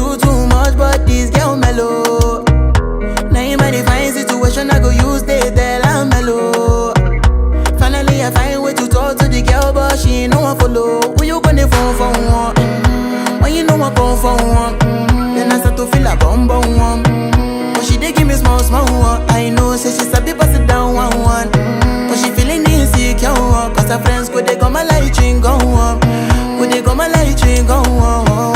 do too much, but this girl mellow. Now in my divine situation, I go use they tell I'm mellow. Finally, I find way to talk to the girl, but she ain't no one follow. Who you gonna phone for one? When you know I come for one, then I start to feel a bum bum one. But she dey give me small small one. I know, say she's a bit pass it down one one. But she feeling insecure one, cause her friends go they come my light ring go on, go they come my light ring go on.